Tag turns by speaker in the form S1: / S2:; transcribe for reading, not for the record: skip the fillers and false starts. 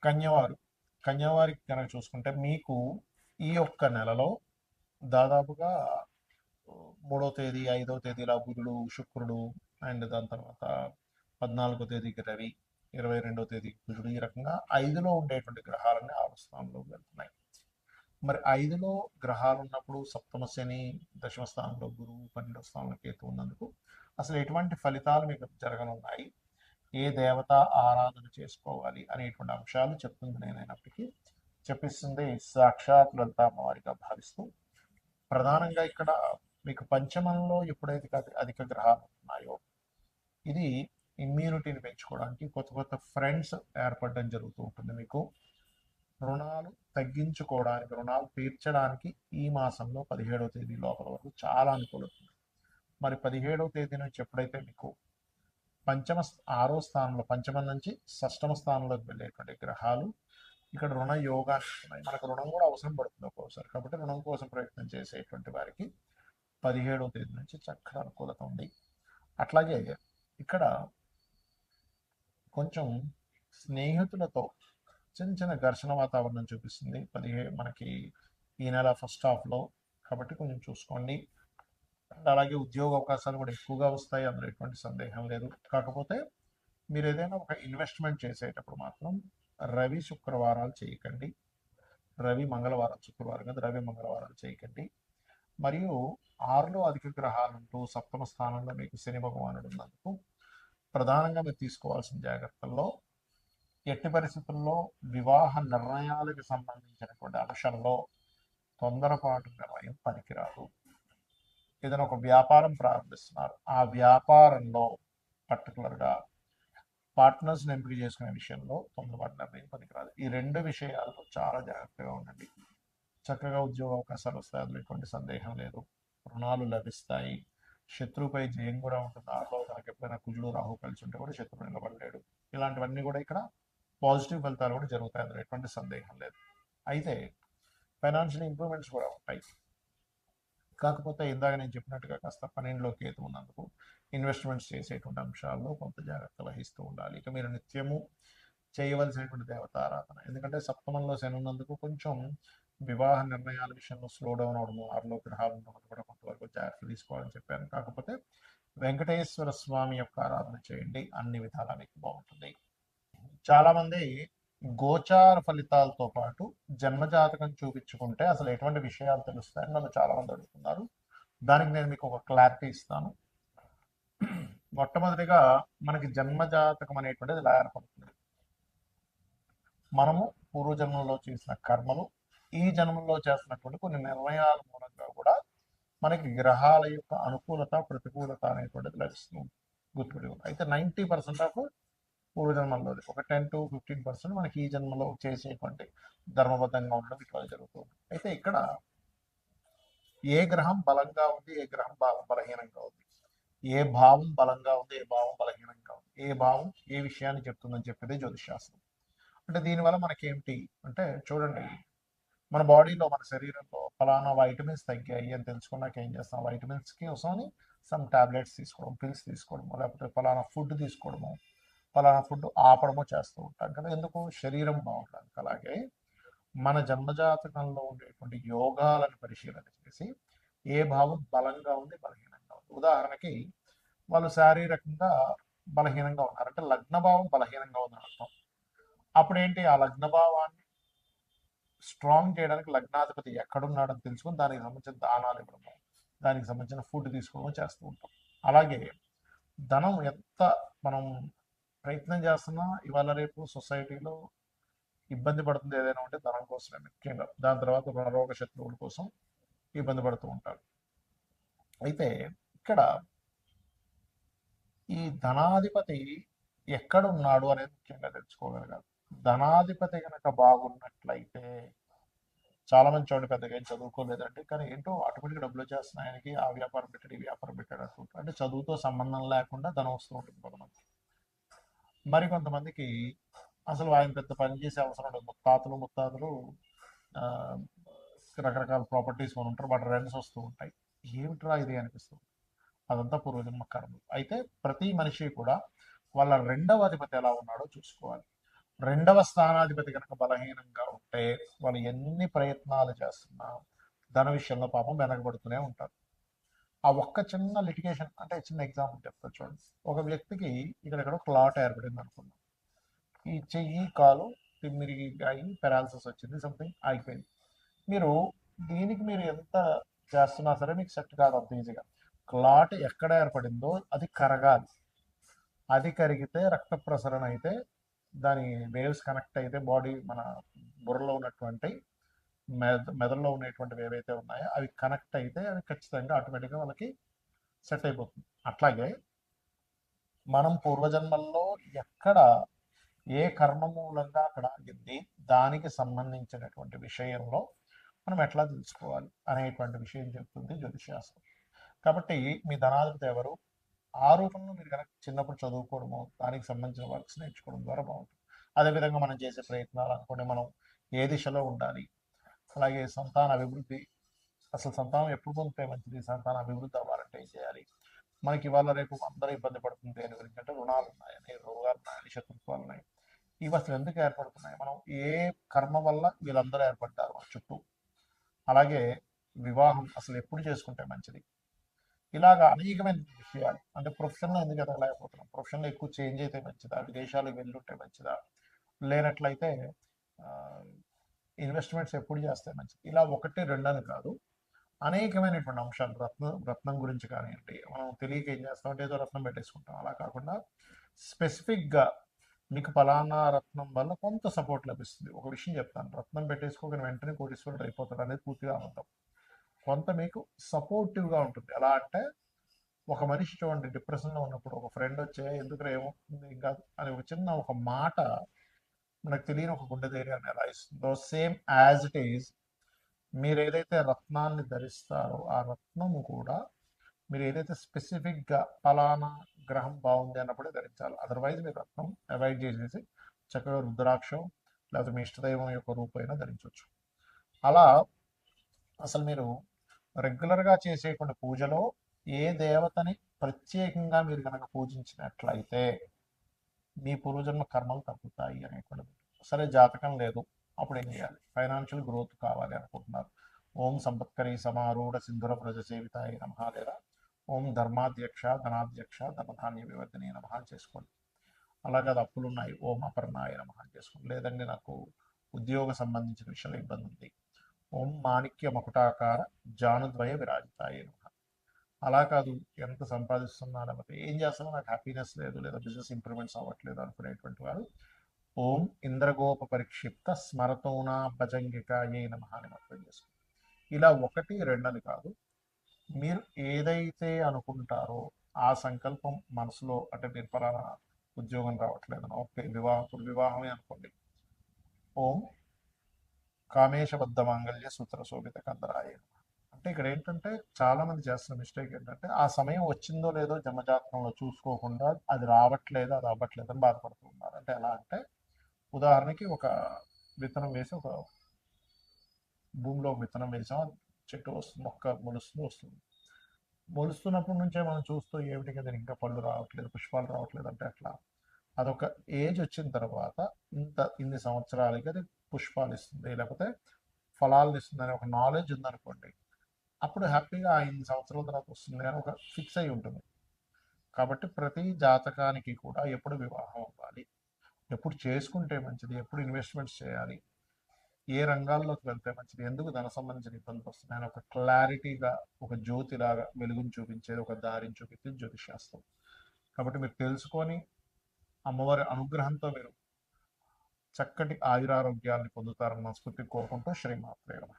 S1: కన్యవారు కన్యవారికి కనుక చూసుకుంటే మీకు ఈ యొక్క నెలలో దాదాపుగా 3వ తేదీ 5వ తేదీల బుధుడు శుక్రుడు అండ్ దాని తర్వాత 14వ తేదీకి రవి 22వ తేదీకి కుజుడు ఈ రకంగా 5లో ఉండేటువంటి గ్రహాలన్నీ 6వ స్థానంలోకి వెళ్తున్నాయి. మరి 5లో గ్రహాలు ఉన్నప్పుడు సప్తమ శని, దశమ స్థానంలో గురువు, 12వ స్థానంలో కేతు ఉన్నందుకు అసలు ఎటువంటి ఫలితాలు మీకు జరగనున్నాయి, ఏ దేవత ఆరాధన చేసుకోవాలి అనేటువంటి అంశాలు చెప్తుంది నేనైనప్పటికీ చెప్పిస్తుంది సాక్షాత్ లలిత అమ్మవారిగా భావిస్తూ, ప్రధానంగా ఇక్కడ మీకు పంచమంలో ఎప్పుడైతే అధిక గ్రహాలు ఉన్నాయో ఇది ఇమ్యూనిటీని పెంచుకోవడానికి కొత్త కొత్త ఫ్రెండ్స్ ఏర్పడడం జరుగుతూ ఉంటుంది. మీకు రుణాలు తగ్గించుకోవడానికి, రుణాలు తీర్చడానికి ఈ మాసంలో 17వ తేదీ లోపల వరకు చాలా అనుకూలత ఉంది. మరి 17వ తేదీ నుంచి ఎప్పుడైతే మీకు పంచమ 6వ స్థానంలో, పంచమం నుంచి షష్టమ స్థానంలోకి వెళ్ళేటువంటి గ్రహాలు ఇక్కడ రుణ యోగాన్ని ఇస్తున్నాయి. మనకు రుణం కూడా అవసరం పడుతుంది ఒక్కోసారి, కాబట్టి రుణం కోసం ప్రయత్నం చేసేటువంటి వారికి 17వ తేదీ నుంచి చక్కగా అనుకూలత ఉంది. అట్లాగే ఇక్కడ కొంచెం స్నేహితులతో చిన్న చిన్న ఘర్షణ వాతావరణం చూపిస్తుంది మనకి ఈ నెల ఫస్ట్ హాఫ్లో, కాబట్టి కొంచెం చూసుకోండి. అలాగే ఉద్యోగ అవకాశాలు కూడా ఎక్కువగా వస్తాయి, అందులో ఎటువంటి సందేహం లేదు. కాకపోతే మీరు ఏదైనా ఒక ఇన్వెస్ట్మెంట్ చేసేటప్పుడు మాత్రం రవి శుక్రవారాలు చేయకండి, రవి మంగళవారం, శుక్రవారం కదా, రవి మంగళవారాలు చేయకండి. మరియు 6లో అధిక గ్రహాలుంటూ సప్తమ స్థానంలో మీకు శని భగవానుడు ఉన్నందుకు ప్రధానంగా మీరు తీసుకోవాల్సిన జాగ్రత్తల్లో ఎట్టి పరిస్థితుల్లో వివాహ నిర్ణయాలకు సంబంధించినటువంటి అంశంలో తొందరపాటు నిర్ణయం పనికిరాదు. ఏదైనా ఒక వ్యాపారం ప్రారంభిస్తున్నారు, ఆ వ్యాపారంలో పర్టికులర్గా పార్ట్నర్స్ని ఎంపిక చేసుకునే విషయంలో తొందరపాటు నిర్ణయం పనికిరాదు. ఈ రెండు విషయాల్లో చాలా జాగ్రత్తగా ఉండండి. చక్కగా ఉద్యోగ అవకాశాలు వస్తాయి, అందులో ఎటువంటి సందేహం లేదు. రుణాలు లభిస్తాయి, శత్రువుపై జయం కూడా ఉంటుంది. ఆటలో కనుక ఎప్పుడైనా కుజుడు రాహు కలిసి ఉంటే కూడా శత్రువు నిలబడలేడు. ఇలాంటివన్నీ కూడా ఇక్కడ పాజిటివ్ ఫలితాలు కూడా జరుగుతాయి, అందులో ఎటువంటి సందేహం లేదు. అయితే ఫైనాన్షియల్ ఇంప్రూవ్మెంట్స్ కూడా ఉంటాయి. కాకపోతే ఇందాక నేను చెప్పినట్టుగా కాస్త 12లో కేతు ఉన్నందుకు ఇన్వెస్ట్మెంట్స్ చేసేటువంటి అంశాల్లో కొంత జాగ్రత్త వహిస్తూ ఉండాలి. ఇక మీరు నిత్యము చేయవలసినటువంటి దేవతారాధన, ఎందుకంటే సప్తమంలో శని ఉన్నందుకు కొంచెం వివాహ నిర్ణయాల విషయంలో స్లో డౌన్ అవడము, 6లో గ్రహాలు ఉండడం కూడా కొంతవరకు జాగ్రత్త తీసుకోవాలని చెప్పాను. కాకపోతే వెంకటేశ్వర స్వామి యొక్క ఆరాధన చేయండి, అన్ని విధాలా మీకు బాగుంటుంది. చాలామంది గోచార ఫలితాలతో పాటు జన్మజాతకం చూపించుకుంటే అసలు ఎటువంటి విషయాలు తెలుస్తాయని నన్ను చాలామంది అడుగుతున్నారు. దానికి నేను మీకు ఒక క్లారిటీ ఇస్తాను. మొట్టమొదటిగా మనకి జన్మజాతకం అనేటువంటిది ఎలా ఏర్పడుతుంది, మనము పూర్వజన్మలో చేసిన కర్మలు, ఈ జన్మలో చేస్తున్నటువంటి కొన్ని నిర్ణయాల మూలంగా కూడా మనకి గ్రహాల యొక్క అనుకూలత ప్రతికూలత అనేటువంటిది లభిస్తుంది, గుర్తుపెట్టుకోండి. అయితే 90% ఆఫ్ పూర్వజన్మలో, ఒక 10 to 15% మనకి ఈ జన్మలో చేసేటువంటి ధర్మబద్ధంగా ఉండడం ఇట్లా జరుగుతుంది. అయితే ఇక్కడ ఏ గ్రహం బలంగా ఉంది, ఏ గ్రహం బలహీనంగా ఉంది, ఏ భావం బలంగా ఉంది, ఏ భావం బలహీనంగా ఉంది, ఏ భావం ఏ విషయాన్ని చెప్తుందని చెప్పేది జ్యోతిషాస్త్రం. అంటే దీనివల్ల మనకేమిటి అంటే చూడండి, మన బాడీలో, మన శరీరంలో ఫలానా వైటమిన్స్ తగ్గాయి అని తెలుసుకున్నాక ఏం చేస్తాం, వైటమిన్స్కి వస్తామని సమ్ టాబ్లెట్స్ తీసుకోవడం, పిల్స్ తీసుకోవడము, లేకపోతే ఫలానా ఫుడ్ తీసుకోవడము, ఫలానా ఫుడ్ ఆపడము చేస్తూ ఉంటాం కదా, ఎందుకు, శరీరం బాగుండడానికి. అలాగే మన జన్మజాతకంలో ఉండేటువంటి యోగాలను పరిశీలన చేసి ఏ భావం బలంగా ఉంది, బలహీనంగా ఉంది. ఉదాహరణకి వాళ్ళు శారీరకంగా బలహీనంగా ఉన్నారు అంటే లగ్నభావం బలహీనంగా ఉందని అర్థం. అప్పుడేంటి, ఆ లగ్నభావాన్ని స్ట్రాంగ్ చేయడానికి లగ్నాధిపతి ఎక్కడున్నాడని తెలుసుకొని దానికి సంబంధించిన దానాలు ఇవ్వడము, దానికి సంబంధించిన ఫుడ్ తీసుకోవడం చేస్తూ ఉంటాం. అలాగే ధనం ఎంత మనం ప్రయత్నం చేస్తున్నా ఇవాళ రేపు సొసైటీలో ఇబ్బంది పడుతుంది ఏదైనా ఉంటే ధనం కోసమే ముఖ్యంగా, దాని తర్వాత రుణరోగ శత్రువుల కోసం ఇబ్బంది పడుతూ ఉంటారు. అయితే ఇక్కడ ఈ ధనాధిపతి ఎక్కడున్నాడు అనేది ముఖ్యంగా తెలుసుకోగలగాలి. ధనాధిపతి కనుక బాగున్నట్లయితే, చాలా మంది చూడండి పెద్దగా ఏం చదువుకోలేదండి, కానీ ఏంటో ఆటోమేటిక్గా డబ్బులు వచ్చేస్తున్నాయి, ఆయనకి ఆ వ్యాపారం పెట్టాడు, ఈ వ్యాపారం పెట్టాడు అనుకుంటారు. అంటే చదువుతో సంబంధం లేకుండా ధనం వస్తూ ఉంటుంది కొంతమంది. మరి కొంతమందికి అసలు ఆయన పెద్ద పని చేసే అవసరం ఉండదు, ముత్తాతలు రకరకాల ప్రాపర్టీస్ కొని ఉంటారు, బట్ రెంట్స్ వస్తూ ఉంటాయి. ఏమిట్రా ఇది అనిపిస్తుంది, అదంతా పూర్వజన్మ కర్మలు. అయితే ప్రతి మనిషి కూడా వాళ్ళ రెండవ అధిపతి ఎలా ఉన్నాడో చూసుకోవాలి. రెండవ స్థానాధిపతి కనుక బలహీనంగా ఉంటే వాళ్ళు ఎన్ని ప్రయత్నాలు చేస్తున్నా ధన విషయంలో పాపం వెనకబడుతూనే ఉంటారు. ఆ ఒక్క చిన్న లిటిగేషన్ అంటే చిన్న ఎగ్జాంపుల్ చెప్తా చూడండి. ఒక వ్యక్తికి ఇక్కడ క్లాట్ ఏర్పడింది అనుకుందాం. ఈ చెయ్యి కాలు తిమ్మిరికి అయి పెరాలసిస్ వచ్చింది, సంథింగ్ అయిపోయింది. మీరు దీనికి మీరు ఎంత చేస్తున్నా సరే మీకు సెట్ కాదు అంత ఈజీగా. క్లాట్ ఎక్కడ ఏర్పడిందో అది కరగాలి. అది కరిగితే రక్త ప్రసరణ అయితే దాని వేవ్స్ కనెక్ట్ అయితే బాడీ మన బుర్రలో ఉన్నటువంటి మెదడులో ఉన్నటువంటివి ఏవైతే ఉన్నాయో అవి కనెక్ట్ అయితే అవి ఖచ్చితంగా ఆటోమేటిక్గా వాళ్ళకి సెట్ అయిపోతుంది. అట్లాగే మనం పూర్వజన్మల్లో ఎక్కడ ఏ కర్మ మూలంగా అక్కడ ఆగింది, దానికి సంబంధించినటువంటి విషయంలో మనం ఎట్లా తెలుసుకోవాలి అనేటువంటి విషయం చెప్తుంది జ్యోతిషాస్త్రం. కాబట్టి మీ ధనాధిపతి ఎవరు, ఆ రూపంలో మీరు కనుక చిన్నప్పుడు చదువుకోవడము, దానికి సంబంధించిన వర్క్స్ నేర్చుకోవడం ద్వారా బాగుంటుంది. అదేవిధంగా మనం చేసే ప్రయత్నాలు అనుకోండి, మనం ఏ దిశలో ఉండాలి, అలాగే సంతాన అభివృద్ధి, అసలు సంతానం ఎప్పుడు పొందితే మంచిది, సంతాన అభివృద్ధి అవ్వాలంటే ఏం చేయాలి, మనకి ఇవాళ రేపు అందరూ ఇబ్బంది పడుతుంది దేని గురించి అంటే రుణాలు ఉన్నాయని, రోగాలు ఉన్నాయని, శత్రుత్వాలు ఉన్నాయి. ఇవి అసలు ఎందుకు ఏర్పడుతున్నాయి, మనం ఏ కర్మ వల్ల వీళ్ళందరూ ఏర్పడ్డారు మన చుట్టూ, అలాగే వివాహం అసలు ఎప్పుడు చేసుకుంటే మంచిది, ఇలాగా అనేకమైన విషయాలు. అంటే ప్రొఫెషన్లో ఎందుకు ఎదగలేకపోతున్నాం, ప్రొఫెషన్లో ఎక్కువ చేంజ్ అయితే మంచిదా, విదేశాలకు వెళ్ళుంటే మంచిదా, లేనట్లయితే ఇన్వెస్ట్మెంట్స్ ఎప్పుడు చేస్తే మంచిది, ఇలా ఒకటి రెండని కాదు, అనేకమైనటువంటి అంశాలు. రత్నం గురించి కానివ్వండి, మనం తెలియక ఏం చేస్తాం అంటే ఏదో రత్నం పెట్టేసుకుంటాం. అలా కాకుండా స్పెసిఫిక్గా మీకు ఫలానా రత్నం వల్ల కొంత సపోర్ట్ లభిస్తుంది. ఒక విషయం చెప్తాను, రత్నం పెట్టేసుకోగానే వెంటనే కోటీశ్వరుడు అయిపోతాడు అనేది పూర్తిగా అబద్ధం. కొంత మీకు సపోర్టివ్గా ఉంటుంది. ఎలా అంటే ఒక మనిషి చూడండి, డిప్రెషన్లో ఉన్నప్పుడు ఒక ఫ్రెండ్ వచ్చే ఎందుకు ఏమవుతుంది ఇంకా అని ఒక చిన్న ఒక మాట మనకు తెలియని ఒక గుండె ధైర్యాన్ని ఎలా ఇస్తుందో, సేమ్ యాజ్ ఇట్ ఈజ్ మీరు ఏదైతే రత్నాన్ని ధరిస్తారో ఆ రత్నము కూడా మీరు ఏదైతే స్పెసిఫిక్గా ఫలానా గ్రహం బాగుంది అన్నప్పుడే ధరించాలి. అదర్వైజ్ మీరు రత్నం అవాయిడ్ చేసేసి చక్కగా రుద్రాక్షం లేకపోతే మీ ఇష్టదైవం యొక్క రూపైనా ధరించవచ్చు. అలా అసలు మీరు రెగ్యులర్గా చేసేటువంటి పూజలో ఏ దేవతని ప్రత్యేకంగా మీరు కనుక పూజించినట్లయితే మీ పూర్వజన్మ కర్మలు తగ్గుతాయి అనేటువంటిది. సరే జాతకం లేదు, అప్పుడు ఏం చేయాలి, ఫైనాన్షియల్ గ్రోత్ కావాలి అనుకుంటున్నారు, ఓం సంపత్కరి సమారూఢ సింధుర ప్రజ సేవితాయి నమః, లేదా ఓం ధర్మాధ్యక్ష ధనాధ్యక్ష ధనధాన్య వివర్ధని నమః చేసుకోండి. అలాగే అది అప్పులు ఉన్నాయి, ఓం అపర్ణాయ నమః చేసుకోండి. లేదండి నాకు ఉద్యోగ సంబంధించిన విషయాలు ఇబ్బంది ఉంది, ఓం మాణిక్య మకుటాకార జానుద్వయ విరాజితాయ నమః. అలా కాదు, ఎంత సంపాదిస్తున్నా లేకపోతే ఏం చేస్తున్నా నాకు హ్యాపీనెస్ లేదు, లేదా బిజినెస్ ఇంప్రూవ్మెంట్స్ అవ్వట్లేదు అనుకునేటువంటి వారు ఓం ఇంద్రగోప పరిక్షిప్త స్మరతోనా భజంగికాయే నమః అని మంత్రం చేసుకోండి. ఇలా ఒకటి రెండని కాదు, మీరు ఏదైతే అనుకుంటారో ఆ సంకల్పం మనసులో, అంటే మీరు పలానా ఉద్యోగం రావట్లేదని, ఓకే వివాహమే అనుకోండి, ఓం కామేశబద్ధ మాంగళ్య సూత్ర శోభిత కందరాయ. అంటే ఇక్కడ ఏంటంటే చాలా మంది చేస్తున్న మిస్టేక్ ఏంటంటే ఆ సమయం వచ్చిందో లేదో జన్మజాతకంలో చూసుకోకుండా అది రావట్లేదు అది అవ్వట్లేదు అని బాధపడుతూ ఉన్నారు. అంటే ఎలా అంటే ఉదాహరణకి ఒక విత్తనం వేసి ఒక భూమిలో విత్తనం వేసాం, చెట్టు వస్తుంది, మొక్క మొలుస్తుంది వస్తుంది. మొలుస్తున్నప్పటి నుంచే మనం చూస్తూ ఏమిటి కదా ఇంకా పళ్ళు రావట్లేదు పుష్పాలు రావట్లేదు అంటే అట్లా అదొక ఏజ్ వచ్చిన తర్వాత ఇన్ని సంవత్సరాలకి అది పుష్పాలు ఇస్తుంది లేకపోతే ఫలాలను ఇస్తుంది అనే ఒక నాలెడ్జ్ ఉందనుకోండి, అప్పుడు హ్యాపీగా ఆ ఇన్ని సంవత్సరాల తర్వాత వస్తుంది అని ఒక ఫిక్స్ అయి ఉంటుంది. కాబట్టి ప్రతి జాతకానికి కూడా ఎప్పుడు వివాహం అవ్వాలి, ఎప్పుడు చేసుకుంటే మంచిది, ఎప్పుడు ఇన్వెస్ట్మెంట్స్ చేయాలి, ఏ రంగాల్లోకి వెళ్తే మంచిది, ఎందుకు ధన సంబంధించిన ఇబ్బందులు వస్తున్నాయని ఒక క్లారిటీగా ఒక జ్యోతిలాగా వెలుగుని చూపించేది, ఒక దారిని చూపించేది జ్యోతిషాస్త్రం. కాబట్టి మీరు తెలుసుకొని అమ్మవారి అనుగ్రహంతో మీరు చక్కటి ఆయురారోగ్యాన్ని పొందుతారని మనస్ఫూర్తి కోరుకుంటూ శ్రీమాత్రే నమః.